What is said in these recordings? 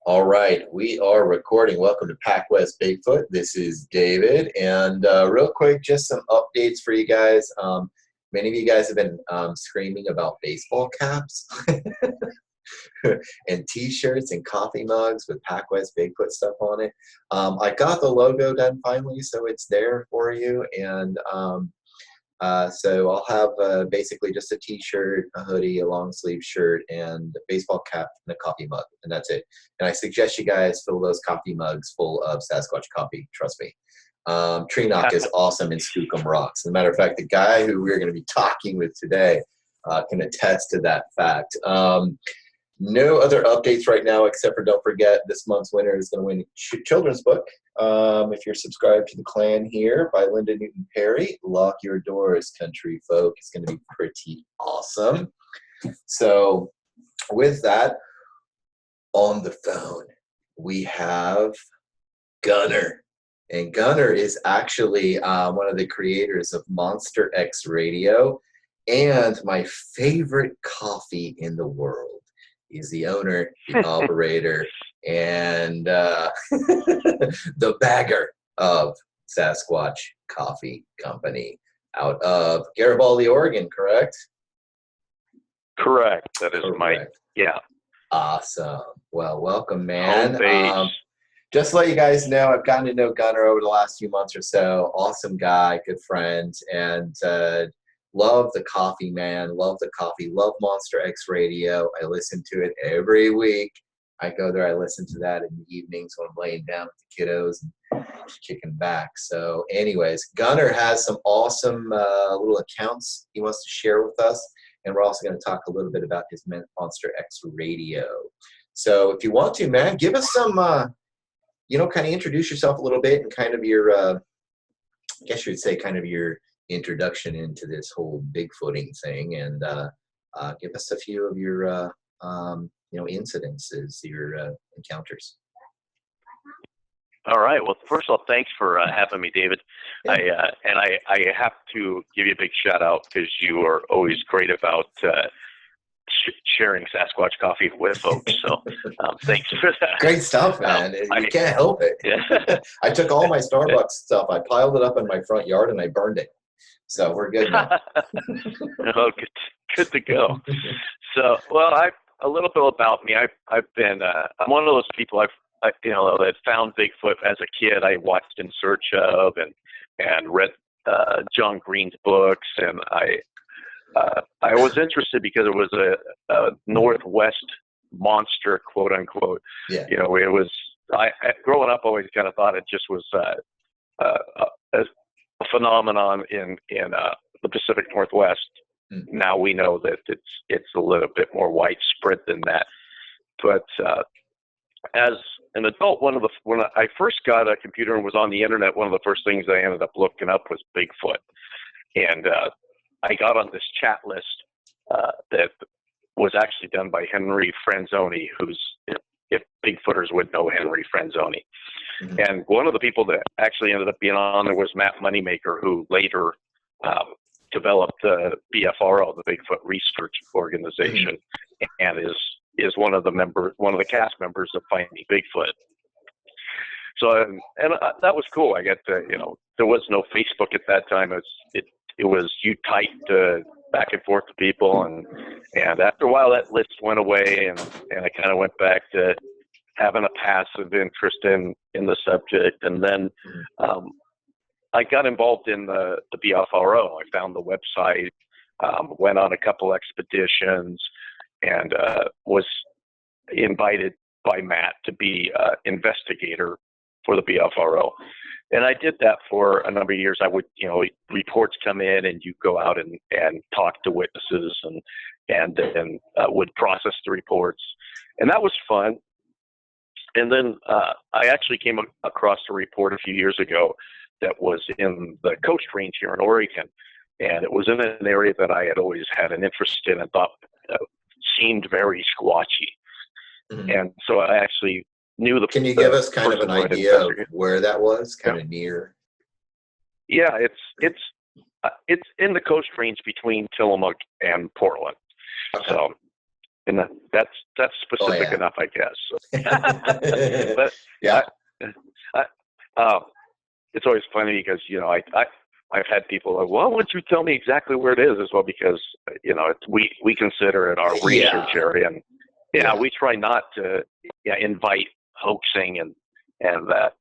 All right, we are recording. Welcome to PacWest Bigfoot. This is David, and real quick, just some updates for you guys. Many of you guys have been screaming about baseball caps and T-shirts and coffee mugs with PacWest Bigfoot stuff on it. I got the logo done finally, so it's there for you, and so I'll have basically just a T-shirt, a hoodie, a long sleeve shirt, and a baseball cap and a coffee mug, and that's it. And I suggest you guys fill those coffee mugs full of Sasquatch coffee. Trust me. Tree Knock is awesome and Skookum rocks. As a matter of fact, the guy who we're going to be talking with today can attest to that fact. No other updates right now, except for don't forget this month's winner is going to win a children's book. If you're subscribed to the Clan here by Linda Newton Perry, Lock Your Doors, Country Folk. It's going to be pretty awesome. So with that, on the phone, we have Gunnar. And Gunnar is actually one of the creators of Monster X Radio and my favorite coffee in the world. He's the owner, the operator, and the bagger of Sasquatch Coffee Company out of Garibaldi, Oregon, correct? Correct. That is yeah. Awesome. Well, welcome, man. Just to let you guys know, I've gotten to know Gunnar over the last few months or so. Awesome guy, good friend, and love the coffee, man. Love the coffee. Love Monster X Radio. I listen to it every week. I go there. I listen to that in the evenings when I'm laying down with the kiddos and kicking back. So anyways, Gunnar has some awesome little accounts he wants to share with us. And we're also going to talk a little bit about his Monster X Radio. So if you want to, man, give us some, kind of introduce yourself a little bit and kind of your, I guess you would say kind of your introduction into this whole Bigfooting thing, and give us a few of your incidences, your encounters. All right. Well, first of all, thanks for having me, David. Yeah. I have to give you a big shout out because you are always great about sharing Sasquatch coffee with folks. So thanks for that. Great stuff, man. You can't help it. Yeah. I took all my Starbucks stuff. I piled it up in my front yard and I burned it. So we're good now. Oh, good to go. So, well, a little bit about me. I've been I'm one of those people that found Bigfoot as a kid. I watched In Search of and read John Green's books, and I was interested because it was a Northwest monster, quote unquote. Yeah. It was growing up, I always kind of thought it just was a phenomenon in the Pacific Northwest. Now we know that it's a little bit more widespread than that. But as an adult, when I first got a computer and was on the internet, one of the first things I ended up looking up was Bigfoot, and I got on this chat list that was actually done by Henry Franzoni, who's, if Bigfooters would know Henry Franzoni. Mm-hmm. And one of the people that actually ended up being on there was Matt Moneymaker, who later developed the BFRO, the Bigfoot Research Organization, and is one of the cast members of Finding Bigfoot. So, and that was cool. I got to, there was no Facebook at that time. It was you typed back and forth to people, and after a while that list went away, and I kind of went back to having a passive interest in the subject, and then I got involved in the BFRO. I found the website, went on a couple expeditions, and was invited by Matt to be investigator for the BFRO. And I did that for a number of years. I would, reports come in and you go out and talk to witnesses and then would process the reports. And that was fun. And then I actually came across a report a few years ago that was in the Coast Range here in Oregon. And it was in an area that I had always had an interest in and thought seemed very squatchy. Mm-hmm. And so I actually knew the. Can you give us kind of an idea of where that was? Kind of near. Yeah, it's in the Coast Range between Tillamook and Portland. Okay. So And that's Oh specific yeah. enough, I guess. But Yeah. it's always funny because I've had people like, well, why don't you tell me exactly where it is as well? Because we consider it our research area, and we try not to invite hoaxing and that.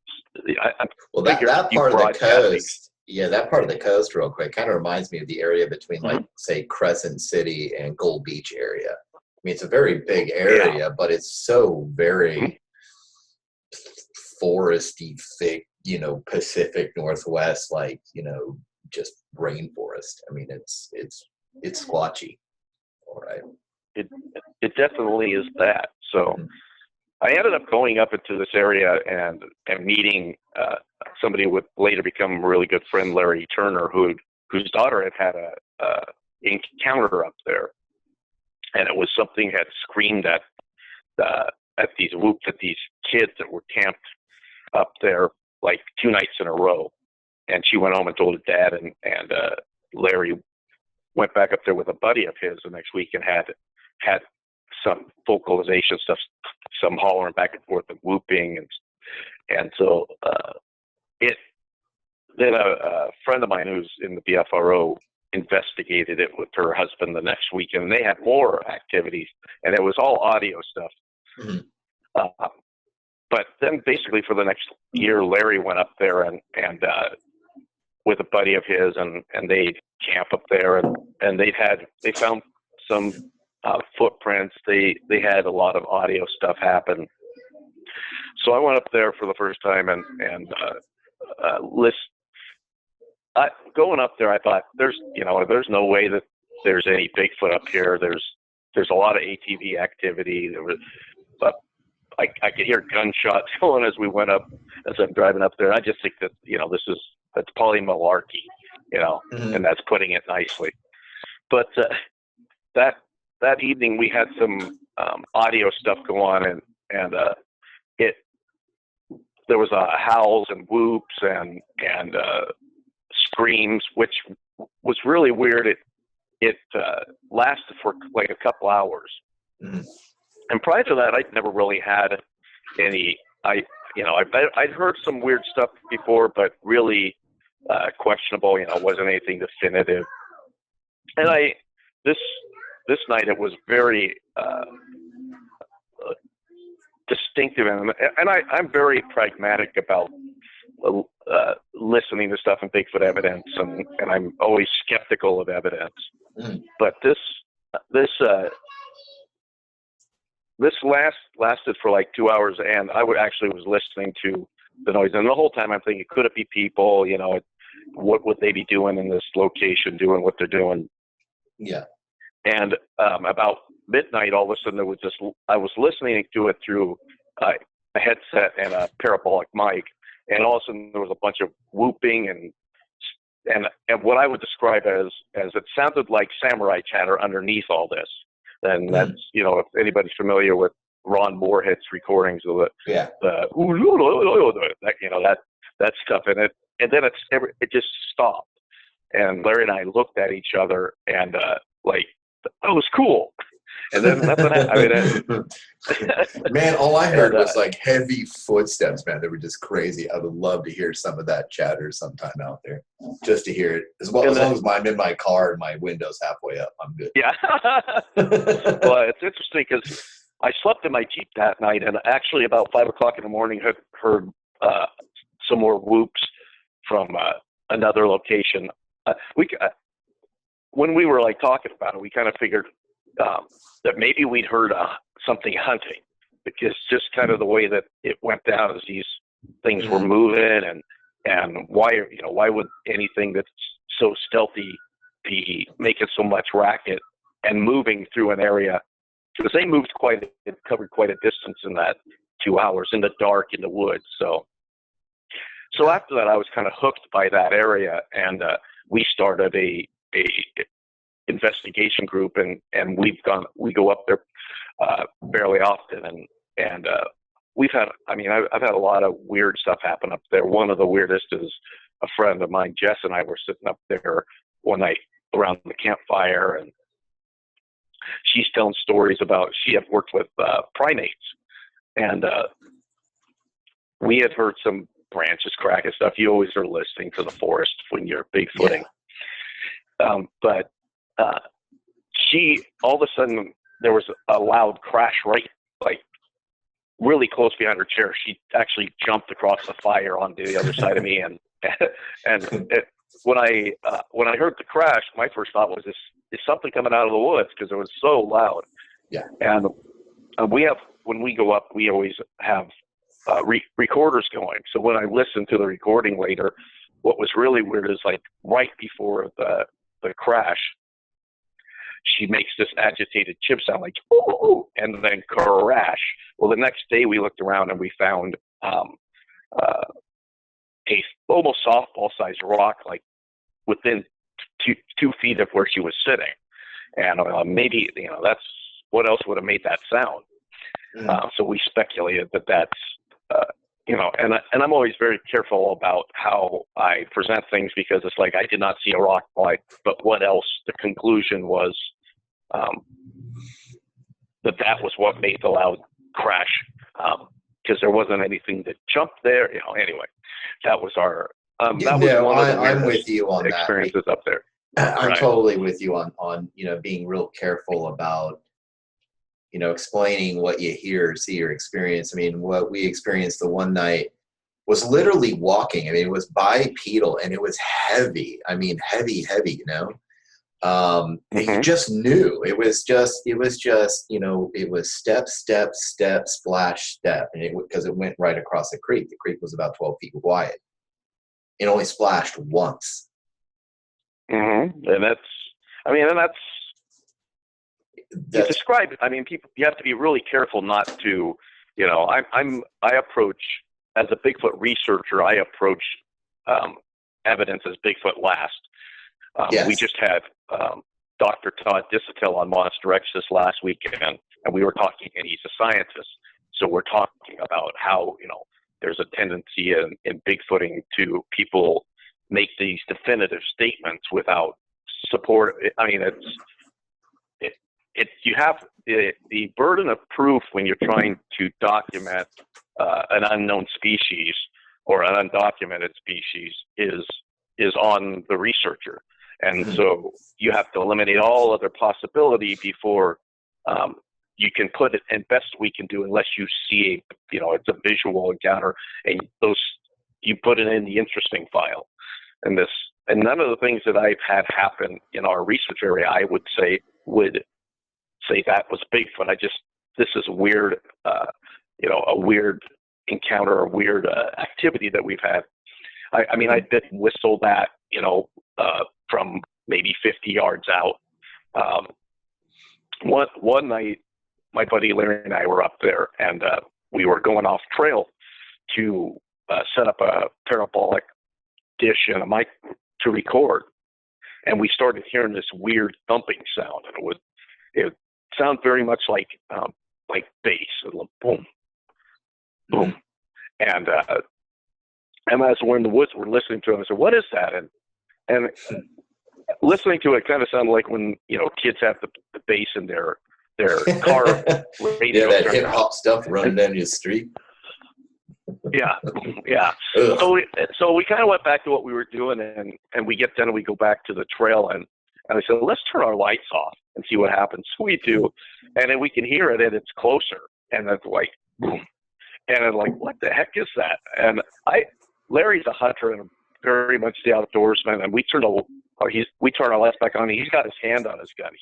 Well, that part of the coast, that part of the coast, real quick, kind of reminds me of the area between, like, say, Crescent City and Gold Beach area. I mean, it's a very big area, but it's so very foresty, thick, Pacific Northwest, like, just rainforest. I mean, it's squatchy. All right. It definitely is that. So I ended up going up into this area and meeting somebody who would later become a really good friend, Larry Turner, whose daughter had a encounter up there, and it was something that screamed at these kids that were camped up there like 2 nights in a row. And she went home and told her dad, and Larry went back up there with a buddy of his the next week and had some vocalization stuff, some hollering back and forth and whooping, and so then a friend of mine who's in the BFRO investigated it with her husband the next week, and they had more activities, and it was all audio stuff. But then basically for the next year, Larry went up there and with a buddy of his, and they camp up there, and they found some footprints. They had a lot of audio stuff happen. So I went up there for the first time and going up there, I thought there's no way that there's any Bigfoot up here. There's a lot of ATV activity. But I could hear gunshots going as we went up, as I'm driving up there. I just think that that's probably malarkey, and that's putting it nicely. But that evening we had some audio stuff go on, and there was howls and whoops and screams, which was really weird. It lasted for like a couple hours. And prior to that, I'd never really had any. I'd heard some weird stuff before, but really questionable. Wasn't anything definitive. And this night it was very distinctive, and I'm very pragmatic about listening to stuff in Bigfoot evidence, and I'm always skeptical of evidence. But this lasted for like 2 hours, and I was listening to the noise, and the whole time I'm thinking, could it be people? What would they be doing in this location, doing what they're doing? Yeah. And about midnight, all of a sudden I was listening to it through a headset and a parabolic mic, and all of a sudden there was a bunch of whooping and what I would describe as it sounded like samurai chatter underneath all this. And that's, if anybody's familiar with Ron Moorhead's recordings of that stuff in it, and then it just stopped. And Larry and I looked at each other and like, that was cool. And then nothing happened. Man, all I heard was like heavy footsteps, man. They were just crazy. I would love to hear some of that chatter sometime out there, just to hear it. As long as I'm in my car and my window's halfway up, I'm good. Yeah. Well, it's interesting because I slept in my Jeep that night, and actually about 5 o'clock in the morning, heard some more whoops from another location. When we were like talking about it, we kind of figured that maybe we'd heard something hunting, because just kind of the way that it went down as these things were moving, and why would anything that's so stealthy be making so much racket and moving through an area? Because they covered quite a distance in that 2 hours in the dark in the woods. So after that, I was kind of hooked by that area, and we started a investigation group, and we go up there fairly often, and I've had a lot of weird stuff happen up there. One of the weirdest is a friend of mine, Jess, and I were sitting up there one night around the campfire, she's telling stories about she had worked with primates, and we had heard some branches crack and stuff. You always are listening to the forest when you're bigfooting. Yeah. But she, all of a sudden, there was a loud crash right, like, really close behind her chair. She actually jumped across the fire onto the other side of me, and when I heard the crash, my first thought was, is something coming out of the woods, because it was so loud. Yeah. And we have, when we go up, we always have recorders going. So when I listened to the recording later, what was really weird is, like, right before the crash, she makes this agitated chip sound, like, ooh, and then crash. Well, the next day we looked around and we found a almost softball-sized rock, like, within 2 feet of where she was sitting. And maybe, that's what else would have made that sound. So we speculated that that's, and I'm always very careful about how I present things, because it's like, I did not see a rock glide, but what else? The conclusion was that was what made the loud crash, because there wasn't anything that jumped there. Anyway, that was our. That was one of the I'm with you on experiences that. Up there. I'm totally with you on being real careful about explaining what you hear, see, or experience. I mean, what we experienced the one night was literally walking. I mean, it was bipedal and it was heavy. I mean, heavy, You just knew it was just, it was step, step, step, splash, step. And because it went right across the creek. The creek was about 12 feet wide. It only splashed once. Mm-hmm. And that's, you describe it. I mean, people, you have to be really careful not to, I approach, as a Bigfoot researcher, I approach evidence as Bigfoot last. Yes. We just had Dr. Todd Dissatel on Monster X this last weekend, and we were talking, and he's a scientist. So we're talking about how, there's a tendency in Bigfooting to people make these definitive statements without support. I mean, you have the burden of proof when you're trying to document an unknown species or an undocumented species is on the researcher. And so you have to eliminate all other possibility before you can put it, and best we can do, unless you see it's a visual encounter, and you put it in the interesting file. And none of the things that I've had happen in our research area, I would say that was Bigfoot. This is a weird, a weird encounter, a weird activity that we've had. I mean, I did whistle that, from maybe 50 yards out. One night, my buddy Larry and I were up there, and we were going off trail to set up a parabolic dish and a mic to record, and we started hearing this weird thumping sound, and it sounded very much like bass, boom, boom, and as we're in the woods, we're listening to it. I said, "What is that?" And listening to it kind of sounded like when kids have the bass in their car radio. Yeah, that hip hop stuff running down your street. Yeah. So we kind of went back to what we were doing, and we get done and we go back to the trail, and I said, let's turn our lights off and see what happens. So we do, and then we can hear it, and it's closer, and it's like boom, and I'm like, what the heck is that? And Larry's a hunter and very much the outdoorsman, and we turn our lights back on, and he's got his hand on his gun.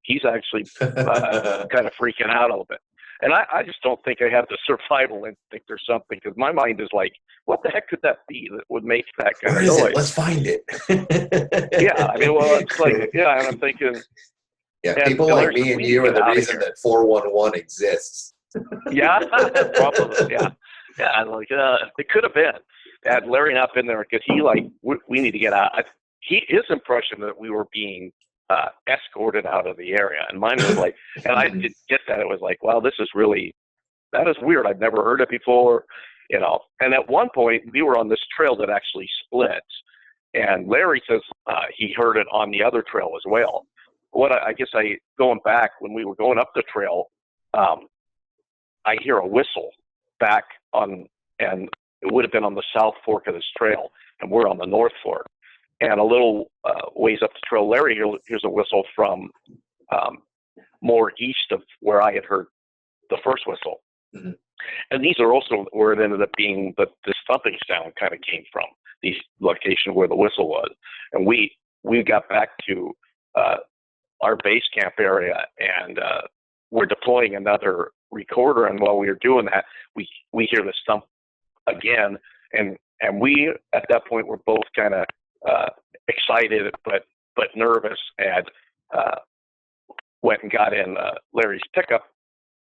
He's actually kind of freaking out a little bit. And I just don't think I have the survival instinct or something, because my mind is like, what the heck could that be that would make that kind of noise? Where is it? Let's find it. Yeah, I mean, well, it's like, yeah, and I'm thinking. Yeah, people like me and you are the reason that 411 exists. Yeah, probably, yeah. Yeah, like, it could have been. Had Larry not been there, because we need to get out. His impression that we were being escorted out of the area, and mine was like, and I did get that. It was like, wow, that is weird. I've never heard it before, And at one point, we were on this trail that actually splits, and Larry says he heard it on the other trail as well. I guess going back when we were going up the trail, I hear a whistle back on, and it would have been on the south fork of this trail, and we're on the north fork. And a little ways up the trail, Larry hears a whistle from more east of where I had heard the first whistle. Mm-hmm. And these are also where it ended up being this thumping sound kind of came from, these location where the whistle was. And we got back to our base camp area, and we're deploying another recorder. And while we were doing that, we hear the thump again. And we, at that point, were both kind of excited but nervous, and went and got in Larry's pickup,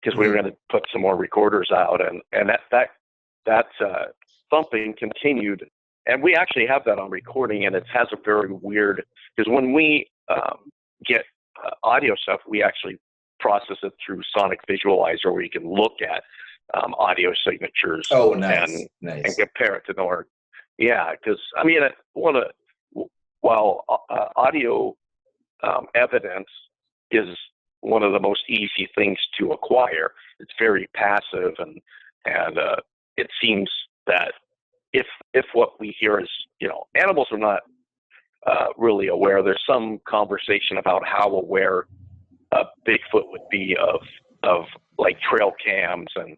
because we were going to put some more recorders out, and that thumping continued, and we actually have that on recording, and it has a very weird, because when we get audio stuff, we actually process it through Sonic Visualizer, where you can look at audio signatures. Oh, nice. And compare it to Nord. Yeah, because I mean, while audio evidence is one of the most easy things to acquire, it's very passive, and it seems that if what we hear is, animals are not really aware. There's some conversation about how aware Bigfoot would be of like trail cams and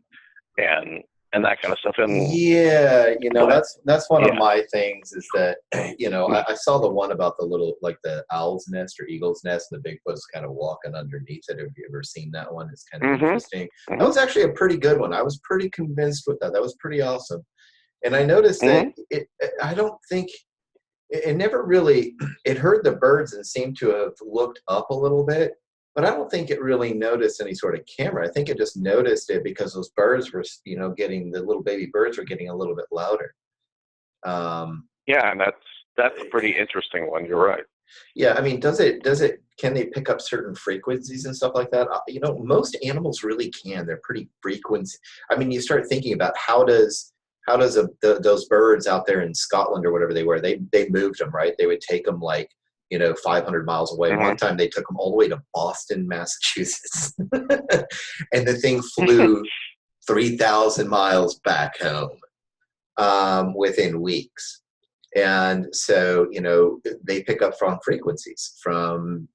that kind of stuff. And yeah, that's one of my things, is that I saw the one about the little, like the owl's nest or eagle's nest, and the Bigfoot's kind of walking underneath it. Have you ever seen that one? It's kind of interesting. That was actually a pretty good one. I was pretty convinced with that. That was pretty awesome. And I noticed that I don't think it never really, it heard the birds and seemed to have looked up a little bit. But I don't think it really noticed any sort of camera. I think it just noticed it because those birds were, the little baby birds were getting a little bit louder. Yeah, and that's a pretty interesting one. You're right. Yeah, I mean, can they pick up certain frequencies and stuff like that? Most animals really can. They're pretty frequency. I mean, you start thinking about how does those birds out there in Scotland or whatever they were, they moved them, right? They would take them like, 500 miles away. One time they took them all the way to Boston, Massachusetts. And the thing flew 3,000 miles back home within weeks. And so, they pick up from frequencies, from,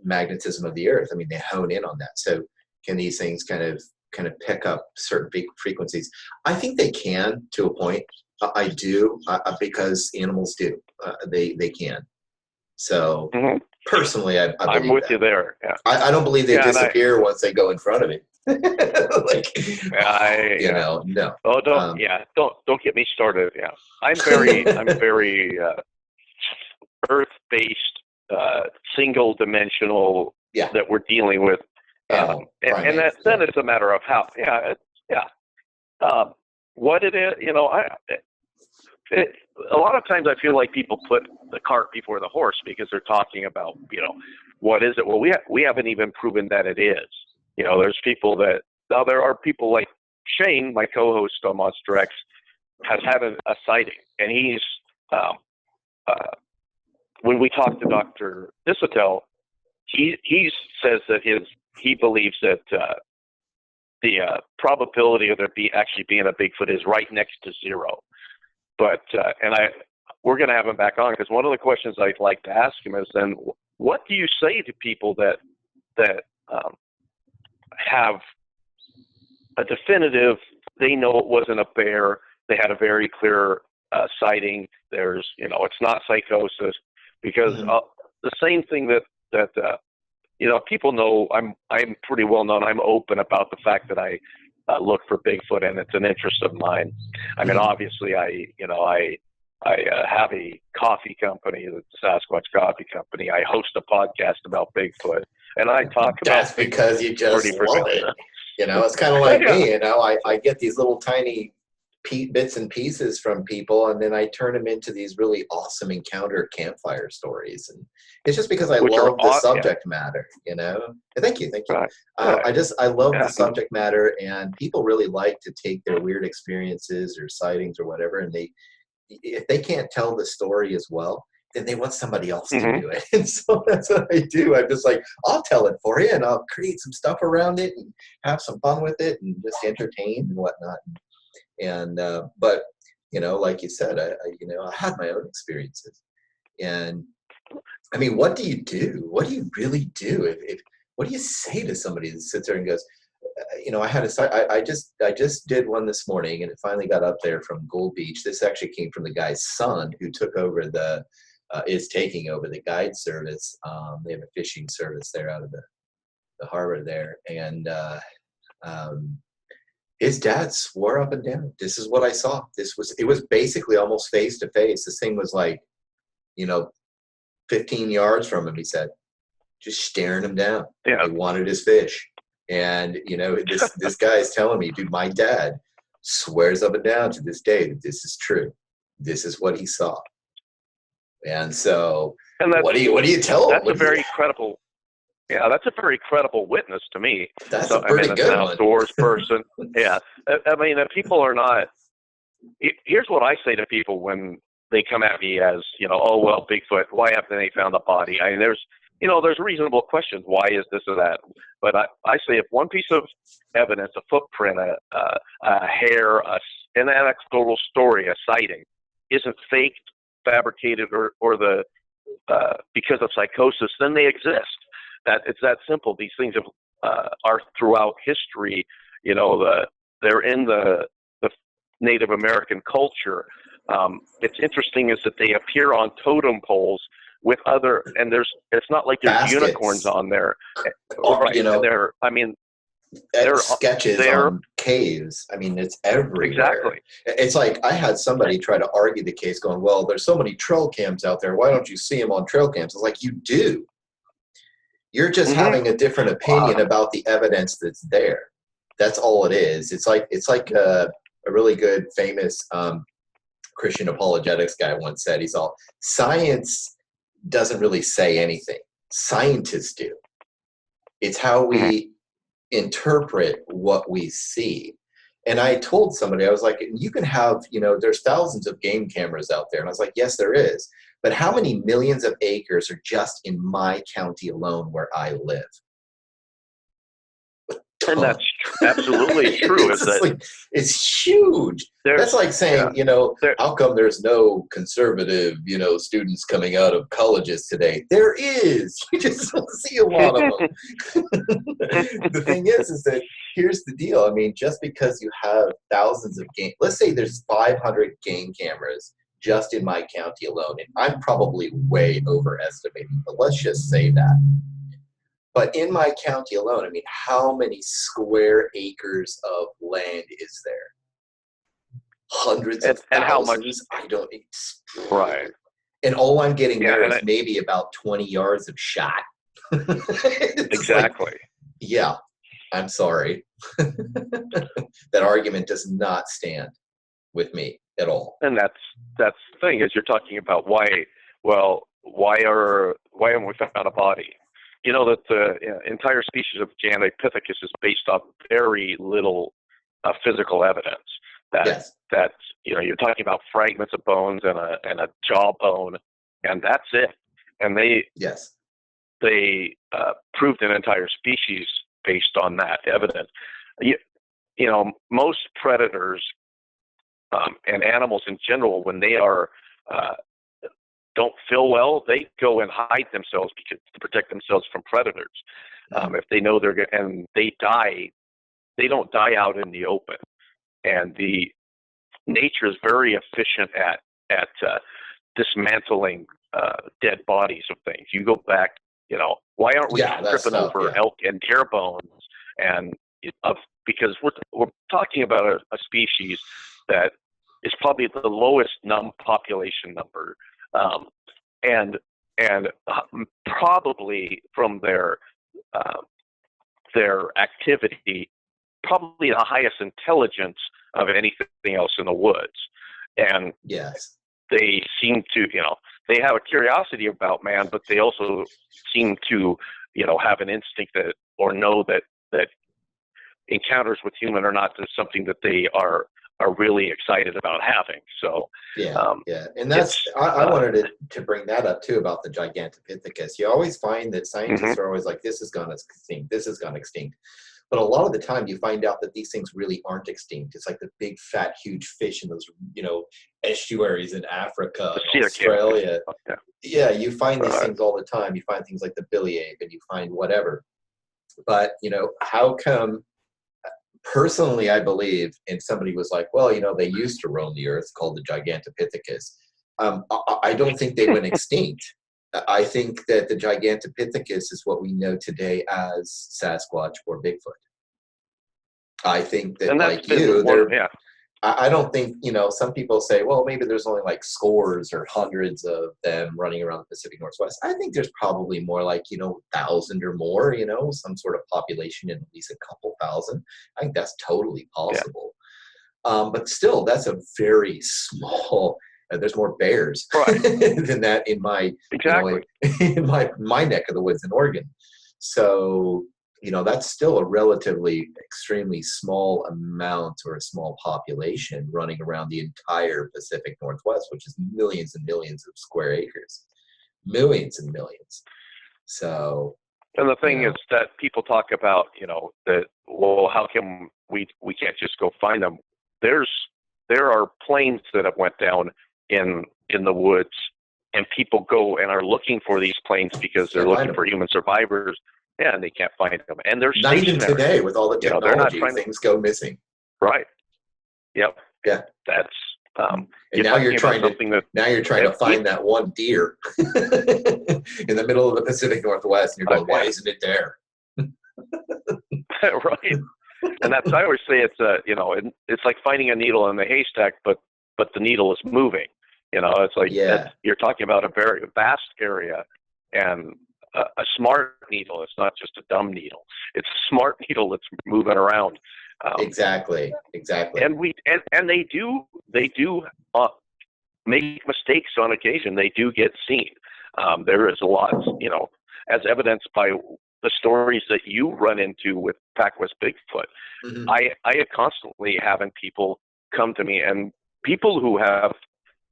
magnetism of the earth. I mean, they hone in on that. So can these things kind of pick up certain big frequencies? I think they can, to a point. I do, because animals do. They can. So personally, I believe I'm with that. you there. Yeah. I don't believe they disappear once they go in front of me. No. Oh, don't get me started. Yeah, I'm very earth-based, single-dimensional. Yeah. That we're dealing with, and then it's a matter of how. What it is, a lot of times I feel like people put the cart before the horse, because they're talking about, what is it? Well, we haven't even proven that it is. There's people there are people like Shane, my co-host on Monster X, has had a sighting, and he's, when we talked to Dr. Physicality, he says that he believes that the probability of there actually being a Bigfoot is right next to zero. But we're going to have him back on, because one of the questions I'd like to ask him is, then what do you say to people that have a definitive, they know it wasn't a bear, they had a very clear sighting, there's, it's not psychosis, because the same thing that people know, I'm pretty well known, I'm open about the fact that I look for Bigfoot, and it's an interest of mine. I mean, obviously, I have a coffee company, the Sasquatch Coffee Company. I host a podcast about Bigfoot, and I talk about. That's because you just love it. It's kind of like me. I get these little tiny bits and pieces from people, and then I turn them into these really awesome encounter campfire stories, and it's just because I love the subject matter. Thank you. Right. I love the subject matter, and people really like to take their weird experiences or sightings or whatever, and if they can't tell the story as well, then they want somebody else to Mm-hmm. do it. And so that's what I do. I'm just like, I'll tell it for you, and I'll create some stuff around it and have some fun with it and just entertain and whatnot. And but like you said, I had my own experiences. And I mean, what do you do? What do you really do? If what do you say to somebody that sits there and goes, I had I just did one this morning, and it finally got up there from Gold Beach. This actually came from the guy's son who took over is taking over the guide service. They have a fishing service there out of the harbor there, and um, his dad swore up and down, "This is what I saw. It was basically almost face to face. This thing was like, 15 yards from him." He said, just staring him down. Yeah. He wanted his fish. And, this guy is telling me, dude, my dad swears up and down to this day that this is true. This is what he saw. And so, And what do you tell him? That's a very credible. Yeah, that's a very credible witness to me. That's a pretty as good an one. outdoors person. Yeah, I mean, people are not. Here's what I say to people when they come at me as, oh well, Bigfoot. Why haven't they found a body? I mean, there's reasonable questions. Why is this or that? But I say if one piece of evidence, a footprint, a hair, an anecdotal story, a sighting, isn't faked, fabricated, or the because of psychosis, then they exist. That it's that simple. These things are throughout history. They're in the Native American culture. It's interesting is that they appear on totem poles with and it's not like there's baskets. Unicorns on there. Right. They're sketches on caves. I mean, it's everywhere. Exactly. It's like I had somebody try to argue the case going, well, there's so many trail cams out there. Why don't you see them on trail cams? It's like, you do. You're just having a different opinion about the evidence that's there. That's all it is. It's like a really good, famous Christian apologetics guy once said, he's all, science doesn't really say anything. Scientists do. It's how we interpret what we see. And I told somebody, I was like, you can have, there's thousands of game cameras out there. And I was like, yes, there is. But how many millions of acres are just in my county alone where I live? And that's absolutely true. It's huge. That's like saying, how come there's no conservative, students coming out of colleges today? There is. You just don't see a lot of them. The thing is that here's the deal. I mean, just because you have thousands of let's say there's 500 game cameras just in my county alone, and I'm probably way overestimating, but let's just say that. But in my county alone, I mean, how many square acres of land is there? Hundreds of thousands. And how much? I don't. Right. And all I'm getting there is maybe about 20 yards of shot. Exactly. Yeah, I'm sorry. That argument does not stand with me at all. And that's the thing is you're talking about why haven't we found a body? That the entire species of Gigantopithecus is based off very little physical evidence. That you're talking about fragments of bones and a jawbone, and that's it. And they proved an entire species based on that evidence. Most predators and animals in general, when they are don't feel well, they go and hide themselves to protect themselves from predators. If they know and they die, they don't die out in the open. And the nature is very efficient at dismantling dead bodies of things. You go back, why aren't we tripping over elk and deer bones? And because we're talking about a species that is probably the lowest population number. And probably from their activity, probably the highest intelligence of anything else in the woods. And they seem to, they have a curiosity about man, but they also seem to, have an instinct or know that encounters with human are not something that they are are really excited about having. So yeah, and that's I wanted to bring that up too about the Gigantopithecus. You always find that scientists are always like, this has gone extinct, this has gone extinct. But a lot of the time, you find out that these things really aren't extinct. It's like the big, fat, huge fish in those, estuaries in Africa and Australia. Yeah, you find these things all the time. You find things like the billy ape, and you find whatever. But how come? Personally, I believe, and somebody was like, well, they used to roam the earth, called the Gigantopithecus. I don't think they went extinct. I think that the Gigantopithecus is what we know today as Sasquatch or Bigfoot. I think that, like you, I don't think, some people say, well, maybe there's only like scores or hundreds of them running around the Pacific Northwest. I think there's probably more like, 1,000 or more, some sort of population in at least a couple thousand. I think that's totally possible. But still, that's a very small, there's more bears than that in my, in my neck of the woods in Oregon. So, that's still a relatively extremely small amount or a small population running around the entire Pacific Northwest, which is millions and millions of square acres, millions and millions. So, and the thing is that people talk about, that, well, how come we can't just go find them? There are planes that have went down in the woods, and people go and are looking for these planes because they're looking for human survivors. Yeah, and they can't find them, and they're not even today with all the technology. Things go missing. Right. Yep. Yeah. That's. And now you're trying to find that one deer in the middle of the Pacific Northwest, and you're going, why isn't it there? Right. And that's, I always say, it's like finding a needle in the haystack, but the needle is moving. It's like you're talking about a very vast area, and a smart needle. It's not just a dumb needle. It's a smart needle that's moving around. Exactly. And they do make mistakes on occasion. They do get seen. There is a lot, as evidenced by the stories that you run into with PacWest Bigfoot. Mm-hmm. I am constantly having people come to me, and people who have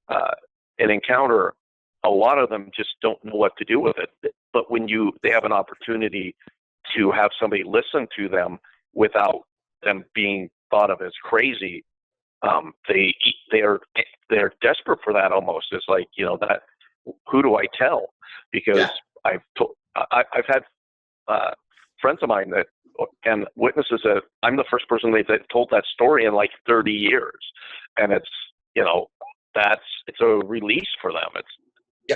an encounter, a lot of them just don't know what to do with it. But when they have an opportunity to have somebody listen to them without them being thought of as crazy, they're desperate for that almost. It's like, that, who do I tell? Because I've had friends of mine and witnesses that I'm the first person that told that story in like 30 years. And it's, it's a release for them.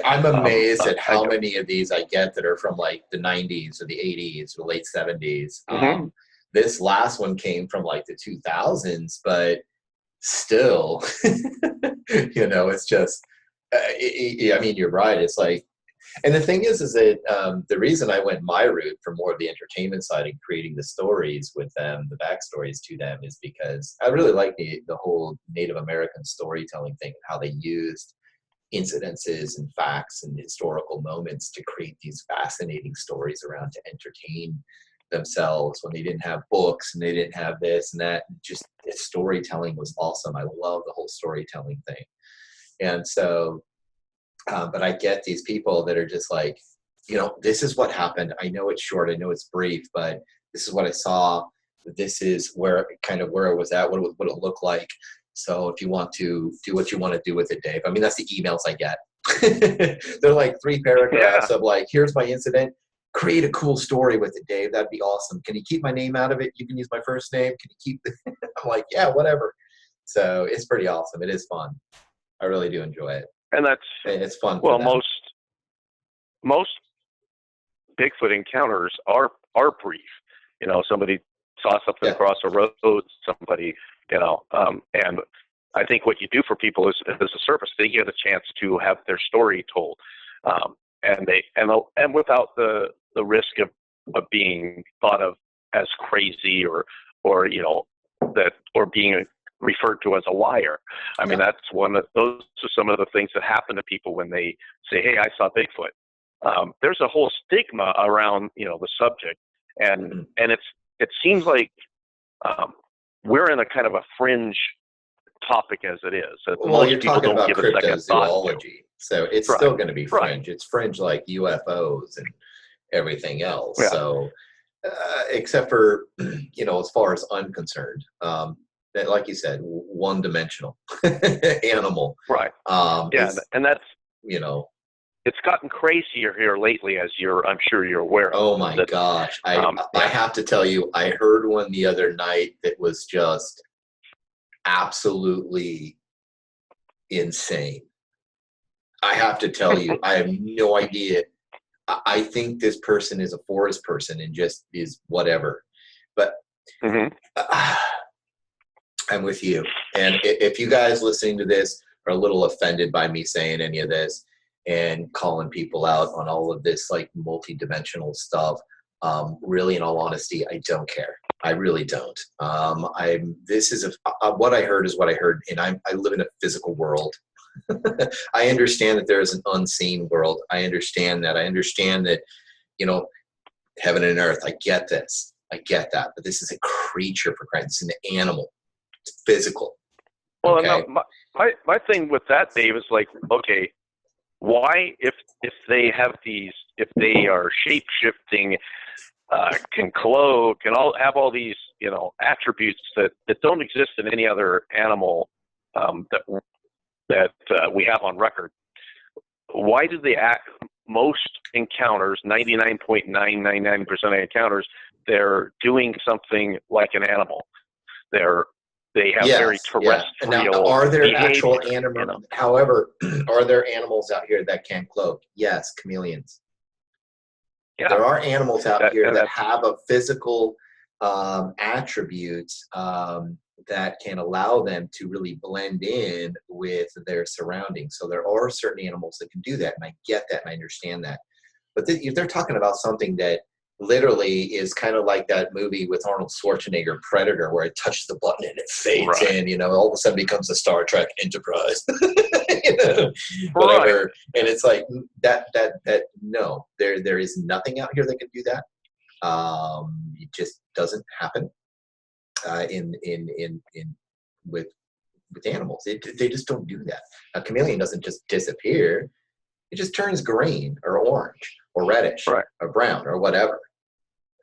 I'm amazed at how many of these I get that are from like the 90s or the 80s or late 70s. Mm-hmm. This last one came from like the 2000s, but still, it's just, I mean, you're right. It's like, and the thing is that the reason I went my route for more of the entertainment side and creating the stories with them, the backstories to them, is because I really like the whole Native American storytelling thing, how they used incidences and facts and historical moments to create these fascinating stories around to entertain themselves when they didn't have books and they didn't have this and that. Just the storytelling was awesome. I love the whole storytelling thing. And so, but I get these people that are just like, this is what happened. I know it's short. I know it's brief, but this is what I saw. This is where it was at, what it looked like. So if you want to do what you want to do with it, Dave. I mean, that's the emails I get. They're like 3 paragraphs of like, here's my incident. Create a cool story with it, Dave. That'd be awesome. Can you keep my name out of it? You can use my first name. Can you keep I'm like, yeah, whatever. So it's pretty awesome. It is fun. I really do enjoy it. And it's fun. Well, most Bigfoot encounters are brief. Somebody saw something across a road, somebody, and I think what you do for people is as a service, they get a chance to have their story told, and without the risk of being thought of as crazy or being referred to as a liar. I mean, that's those are some of the things that happen to people when they say, "Hey, I saw Bigfoot." There's a whole stigma around the subject, and it seems like we're in a kind of a fringe topic as it is. Well, Most you're people talking don't about give a second thought to. cryptozoology, so it's Right. still going to be Right. fringe. It's fringe like UFOs and everything else. Yeah. So, except for, as far as I'm concerned, that, like you said, one-dimensional animal. Right. Yeah, and that's you know, it's gotten crazier here lately, as I'm sure you're aware of. oh my gosh, I have to tell you, I heard one the other night that was just absolutely insane. I have to tell you, I have no idea. I think this person is a forest person and just is whatever. But I'm with you. And if you guys listening to this are a little offended by me saying any of this and calling people out on all of this like multi-dimensional stuff, really, in all honesty, I don't care. I really don't. What I heard is what I heard, and I live in a physical world. I understand that there is an unseen world. I understand that. Heaven and earth. I get this. I get that. But this is a creature, for Christ's sake. It's an animal. It's physical. Well, okay? no, my thing with that, Dave, is like, okay, why, if they are shape shifting, can cloak, can have all these attributes that don't exist in any other animal that we have on record, why do they most encounters, 99.999% of encounters, they're doing something like an animal? They have very terrestrial Now, are there behavior, actual animals? However, are there animals out here that can cloak? Yes, chameleons. Yeah. There are animals out here that have a physical attributes that can allow them to really blend in with their surroundings. So there are certain animals that can do that, and I get that and I understand that. But if they're talking about something that literally is kind of like that movie with Arnold Schwarzenegger, Predator, where it touches the button and it fades in, all of a sudden becomes a Star Trek Enterprise, whatever. Right. And it's like that no, there is nothing out here that can do that. It just doesn't happen with animals. They just don't do that. A chameleon doesn't just disappear. It just turns green or orange or reddish or brown or whatever.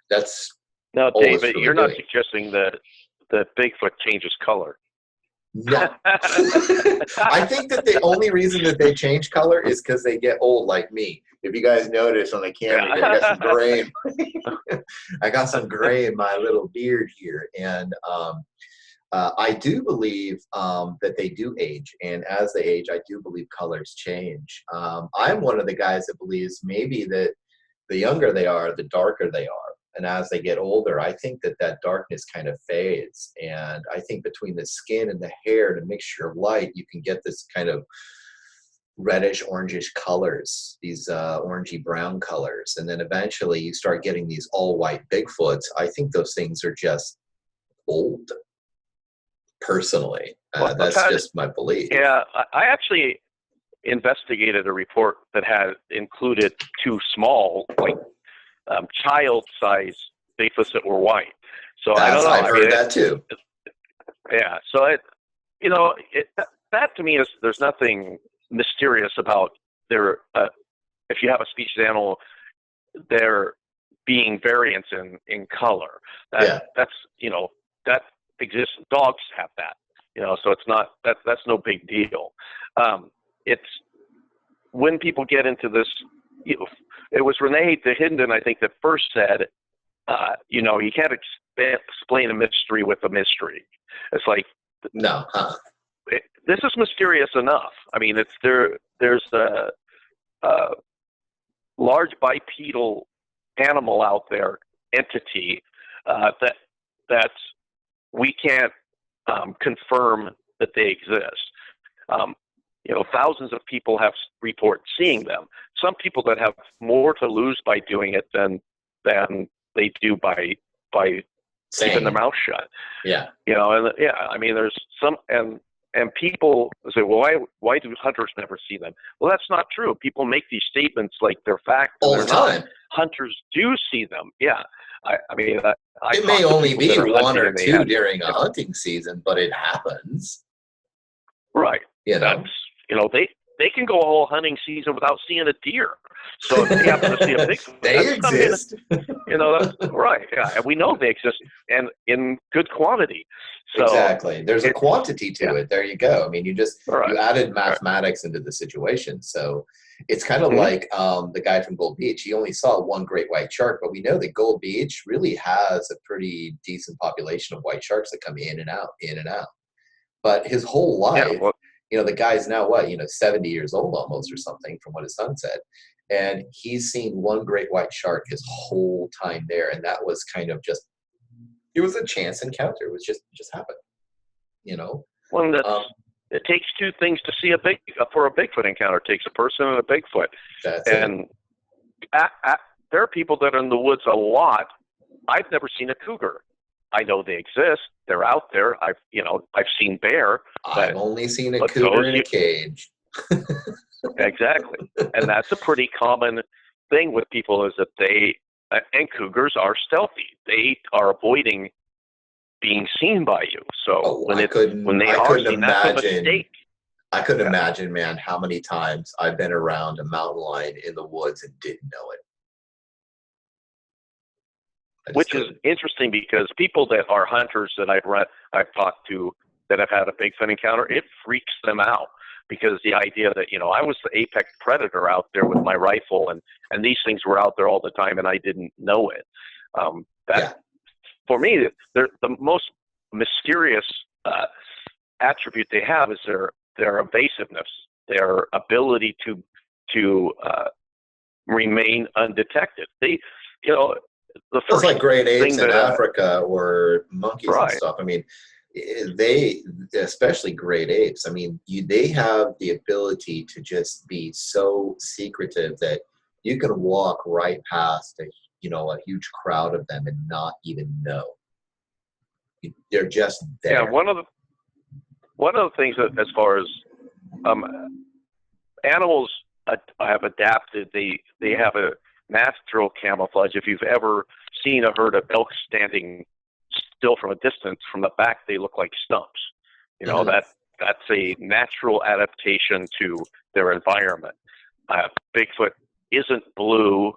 That's now, David. You're not suggesting that Bigfoot changes color. No. I think that the only reason that they change color is because they get old, like me. If you guys notice on the camera, I got some gray. I got some gray in my little beard here, and I do believe that they do age, and as they age, I do believe colors change. I'm one of the guys that believes maybe that the younger they are, the darker they are. And as they get older, I think that darkness kind of fades. And I think between the skin and the hair and a mixture of light, you can get this kind of reddish, orangish colors, these orangey brown colors. And then eventually you start getting these all white Bigfoots. I think those things are just old, personally. That's just my belief. Yeah, I actually investigated a report that had included two small, like child-sized Bigfoots that were white. So I don't know. I've heard that too. Yeah. So that to me is, there's nothing mysterious about their. If you have a species animal, there being variance in color. That's that exists. Dogs have that. So it's not that's no big deal. It's when people get into this. It was Renee DeHinden, I think, that first said, you can't explain a mystery with a mystery. It's like, no, this is mysterious enough. I mean, there's a large bipedal animal out there, entity, that we can't confirm that they exist. Thousands of people have reported seeing them. Some people that have more to lose by doing it than they do by keeping their mouth shut. Yeah. I mean, there's some, and people say, well, why do hunters never see them? Well, that's not true. People make these statements like they're fact. All the time. Hunters do see them. Yeah. I mean, it may only be one or two during a hunting season, but it happens. Right. You know, That's, they can go a whole hunting season without seeing a deer. So if they happen to see a Bigfoot, they exist. That's right. Yeah, and we know they exist, and in good quantity. So Exactly. There's a quantity to yeah. it. There you go. I mean, you Right. added Right. mathematics into the situation. So it's kind of Mhm. like the guy from Gold Beach. He only saw one great white shark, but we know that Gold Beach really has a pretty decent population of white sharks that come in and out, in and out. But his whole Yeah. life, Well, the guy's now what, 70 years old almost or something from what his son said. And he's seen one great white shark his whole time there. And that was kind of just, it was a chance encounter. It was just happened, you know? one that's Um, it takes two things to see for a Bigfoot encounter. It takes a person and a Bigfoot, that's it. and there are people that are in the woods a lot. I've never seen a cougar. I know they exist. They're out there. I've seen bear. I've only seen a but cougar in a cage. Exactly. And that's a pretty common thing with people, is that and cougars are stealthy. They are avoiding being seen by you. So when they are seen, that's a mistake. I couldn't imagine, man, how many times I've been around a mountain lion in the woods and didn't know it. Which is interesting, because people that are hunters that I've talked to that have had a Bigfoot encounter, it freaks them out, because the idea that, I was the apex predator out there with my rifle, and these things were out there all the time and I didn't know it. For me, the most mysterious attribute they have is their evasiveness, their ability to remain undetected. The first it's like great apes in that, Africa or monkeys right. and stuff. I mean, they, especially great apes, I mean, they have the ability to just be so secretive that you can walk right past a huge crowd of them and not even know. They're just there. Yeah, one of the things that, as far as animals have adapted, they have a natural camouflage. If you've ever seen a herd of elk standing still from a distance, from the back they look like stumps. That's a natural adaptation to their environment. Bigfoot isn't blue.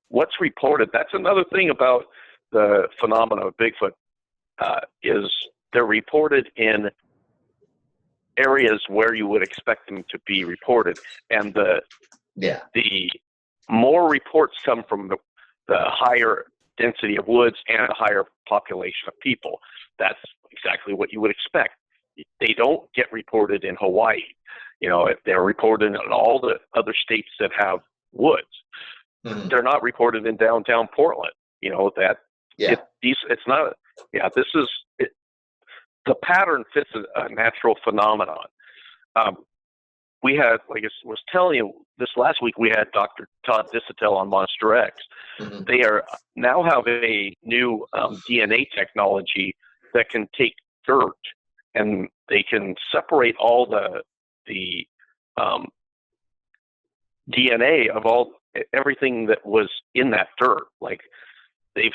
What's reported, that's another thing about the phenomena of Bigfoot, is they're reported in areas where you would expect them to be reported, and the more reports come from the higher density of woods and a higher population of people. That's exactly what you would expect. They don't get reported in Hawaii. They're reported in all the other states that have woods. Mm-hmm. They're not reported in downtown Portland. It's not. This is it. The pattern fits a natural phenomenon. We had, like I was telling you, this last week we had Dr. Todd Disotell on Monster X. Mm-hmm. They now have a new DNA technology that can take dirt and they can separate all the DNA of everything that was in that dirt. Like they've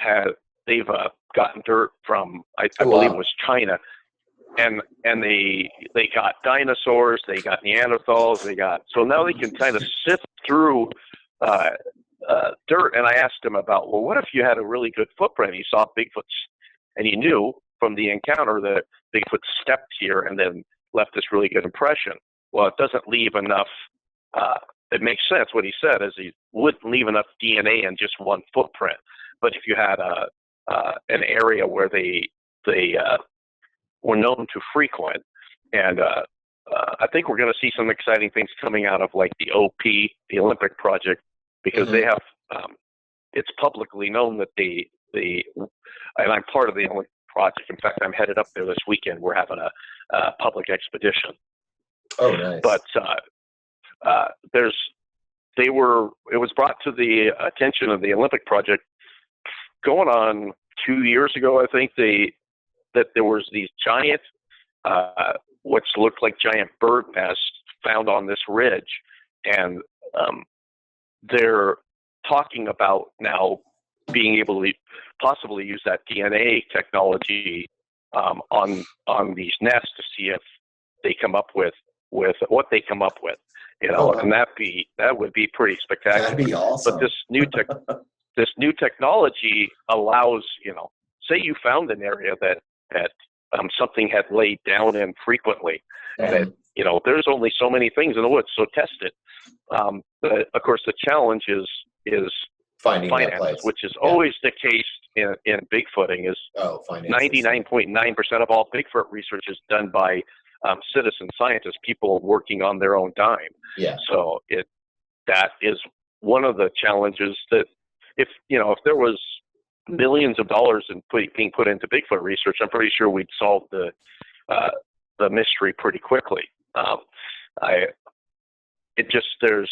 gotten dirt from I believe it was China. And they got dinosaurs, they got Neanderthals, so now they can kind of sift through dirt. And I asked him about, well, what if you had a really good footprint? You saw Bigfoot, and you knew from the encounter that Bigfoot stepped here and then left this really good impression. Well, it doesn't leave enough. It makes sense what he said, is he wouldn't leave enough DNA in just one footprint. But if you had an area where they were known to frequent, and I think we're going to see some exciting things coming out of like the OP, the Olympic project, because mm-hmm. they have it's publicly known that they and I'm part of the Olympic project. In fact, I'm headed up there this weekend. We're having a public expedition. Oh, nice. But it was brought to the attention of the Olympic project going on 2 years ago, I think, that there was these giant, what looked like giant bird nests found on this ridge. And they're talking about now being able to possibly use that DNA technology on these nests to see if they come up with what they come up with, and that would be pretty spectacular. That'd be awesome. But this new technology allows, say you found an area that something had laid down in frequently, and there's only so many things in the woods, so test it. But of course, the challenge is finding finance, which is always the case in Bigfooting. Is 99.9% of all Bigfoot research is done by citizen scientists, people working on their own dime. Yeah. So that is one of the challenges that if there was millions of dollars being put into Bigfoot research, I'm pretty sure we'd solve the mystery pretty quickly. There's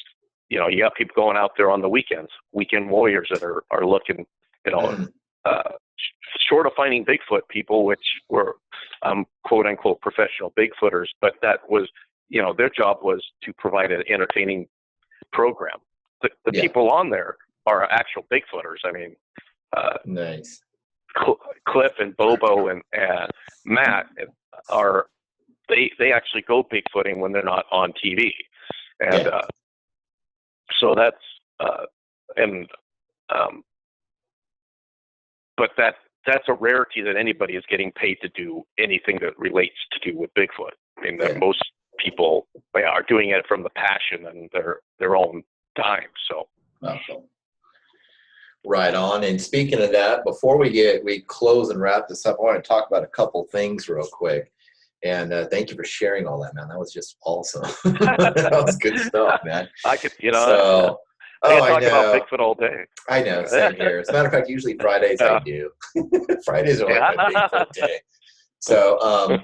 you got people going out there on the weekends, weekend warriors that are looking, short of finding Bigfoot people, which were quote unquote professional Bigfooters, but that was, their job was to provide an entertaining program. The people on there are actual Bigfooters. I mean, nice. Cliff and Bobo and Matt they actually go Bigfooting when they're not on TV, and so that's but that's a rarity that anybody is getting paid to do anything that relates to do with Bigfoot. I mean, that most people are doing it from the passion and their own time. So. Awesome. Right on. And speaking of that, before we close and wrap this up, I want to talk about a couple things real quick. And thank you for sharing all that, man. That was just awesome. That was good stuff, man. I could, So, I talk about Bigfoot all day. I know, same here. As a matter of fact, usually Fridays I do. Fridays are like my Bigfoot day. So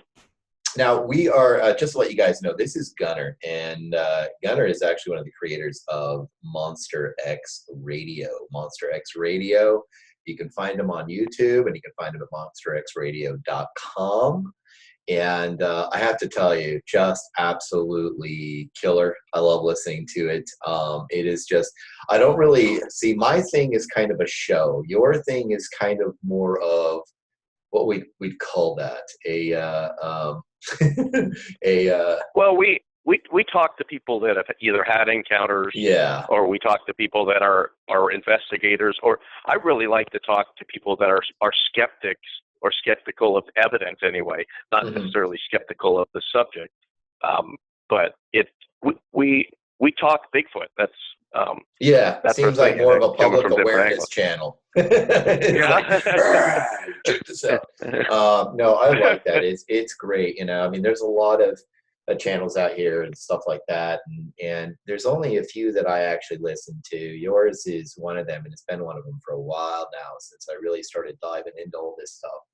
now we are, just to let you guys know, this is Gunnar. And Gunnar is actually one of the creators of Monster X Radio. Monster X Radio. You can find him on YouTube, and you can find him at monsterxradio.com. And I have to tell you, just absolutely killer. I love listening to it. It is just, I don't really see, my thing is kind of a show. Your thing is kind of more of what we'd call that well, we talk to people that have either had encounters, or we talk to people that are investigators, or I really like to talk to people that are skeptics, or skeptical of evidence anyway, not necessarily skeptical of the subject. But we talk Bigfoot. That's that's seems like more of a public awareness channel. Check this out. No, I like that. It's great. I mean, there's a lot of channels out here and stuff like that, and there's only a few that I actually listen to. Yours is one of them, and it's been one of them for a while now since I really started diving into all this stuff.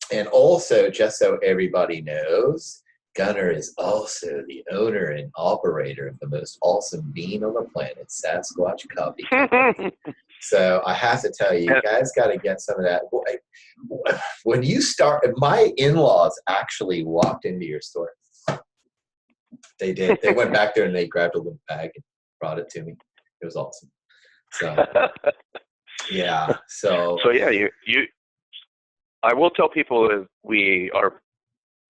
And also, just so everybody knows, Gunnar is also the owner and operator of the most awesome bean on the planet, Sasquatch Coffee Company. So I have to tell you, you guys got to get some of that. When you start, my in-laws actually walked into your store. They did. They went back there and they grabbed a little bag and brought it to me. It was awesome. So yeah. So yeah, you. I will tell people that we are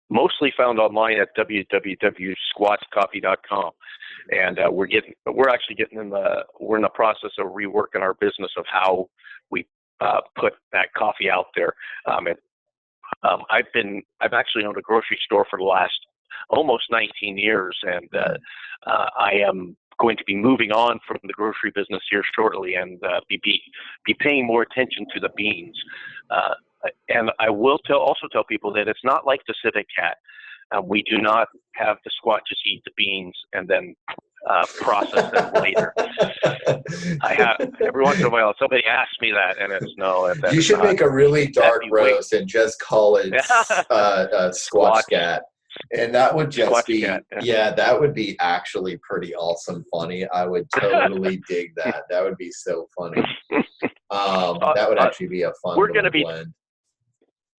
mostly found online at www.squatchcoffee.com, and we're in the process of reworking our business of how we put that coffee out there. I've actually owned a grocery store for the last almost 19 years, and I am going to be moving on from the grocery business here shortly, and be paying more attention to the beans. And I will also tell people that it's not like the civet cat. We do not have the squatches eat the beans and then process them later. I have every once in a while somebody asks me that, and it's no. You should make a really dark roast and just call it Squatch Cat. And that would just be, that would be actually pretty awesome funny. I would totally dig that. That would be so funny. That would actually be a fun little blend.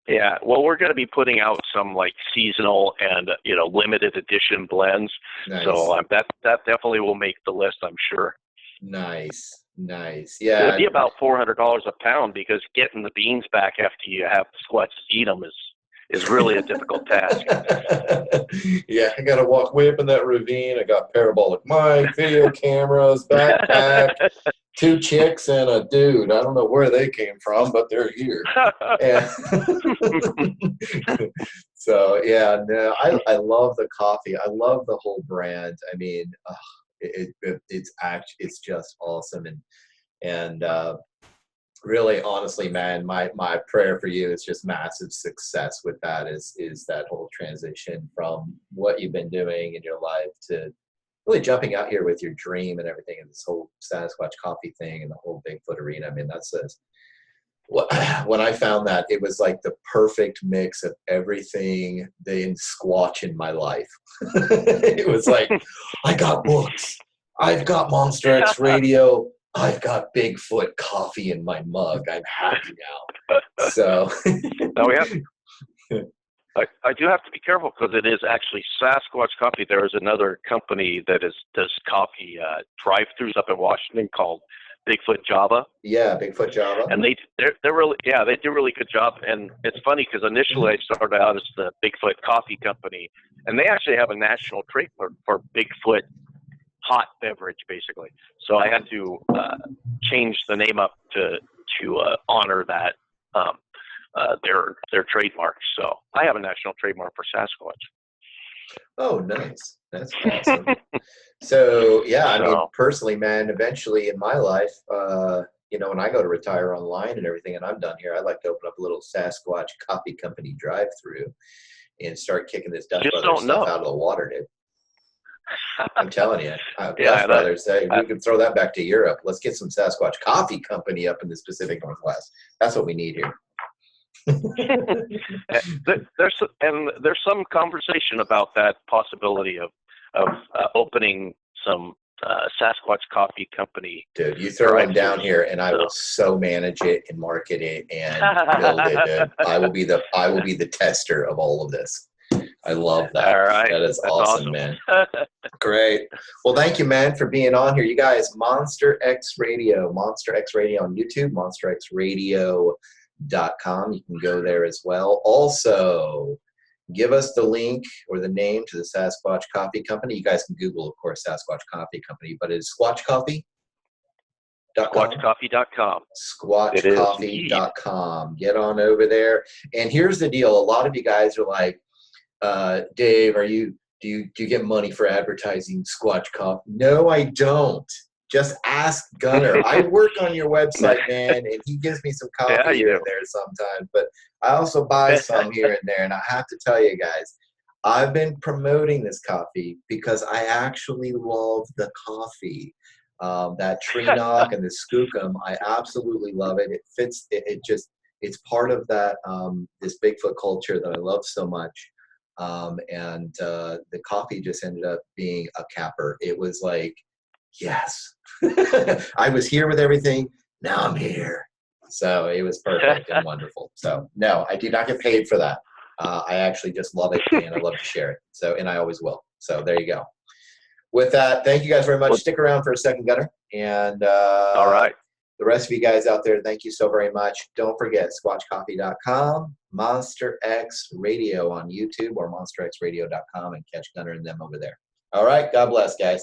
Yeah, well, we're going to be putting out some like seasonal and limited edition blends. Nice. So that definitely will make the list, I'm sure. Nice. Yeah, it'll be about $400 a pound, because getting the beans back after you have the squatches eat them is is really a difficult task. Yeah, I got to walk way up in that ravine. I got parabolic mic, video cameras, backpack, 2 chicks, and a dude. I don't know where they came from, but they're here. And so, yeah, no, I love the coffee. I love the whole brand. I mean, it's just awesome. And really, honestly, man, my prayer for you is just massive success with that, is that whole transition from what you've been doing in your life to really jumping out here with your dream and everything, and this whole Sasquatch coffee thing and the whole Bigfoot arena. I mean, that's when I found that, it was like the perfect mix of everything in Squatch in my life. It was like, I got books, I've got Monster X Radio, I've got Bigfoot coffee in my mug. I'm happy now. So now we have. I do have to be careful because it is actually Sasquatch Coffee. There is another company that does coffee drive-throughs up in Washington called Bigfoot Java. Yeah, Bigfoot Java. And they're really, yeah, they do a really good job. And it's funny because initially I started out as the Bigfoot Coffee Company, and they actually have a national trademark for Bigfoot hot beverage, basically. So I had to change the name up to honor that their trademark. So I have a national trademark for Sasquatch. Oh, nice. That's awesome. So yeah, I mean, personally, man, eventually in my life, when I go to retire online and everything, and I'm done here, I'd like to open up a little Sasquatch Coffee Company drive-through and start kicking this Dutch Brothers stuff out of the water, dude. I'm telling you, Dutch Brothers, we could throw that back to Europe. Let's get some Sasquatch Coffee Company up in the Pacific Northwest. That's what we need here. There's some conversation about that possibility of opening some Sasquatch Coffee Company. Dude, you throw them down here, and I will so manage it and market it and build it. Dude. I will be the tester of all of this. I love that. All right. That's awesome, man. Great. Well, thank you, man, for being on here. You guys, Monster X Radio on YouTube, monsterxradio.com. You can go there as well. Also, give us the link or the name to the Sasquatch Coffee Company. You guys can Google, of course, Sasquatch Coffee Company, but it's Squatch Coffee. SquatchCoffee.com. SquatchCoffee.com. Get on over there. And here's the deal. A lot of you guys are like, Dave, do you get money for advertising Squatch Coffee? No, I don't. Just ask Gunnar. I work on your website, man, and he gives me some coffee here and there sometimes. But I also buy some here and there. And I have to tell you guys, I've been promoting this coffee because I actually love the coffee. That tree knock and the skookum, I absolutely love it. It fits. It's part of that this Bigfoot culture that I love so much. And the coffee just ended up being a capper. It was like, yes, I was here with everything. Now I'm here. So it was perfect and wonderful. So no, I do not get paid for that. I actually just love it, and I love to share it. So, and I always will. So there you go. With that, thank you guys very much. Stick around for a second, Gunnar. And all right. The rest of you guys out there, thank you so very much. Don't forget, SquatchCoffee.com, Monster X Radio on YouTube, or MonsterXRadio.com, and catch Gunnar and them over there. All right. God bless, guys.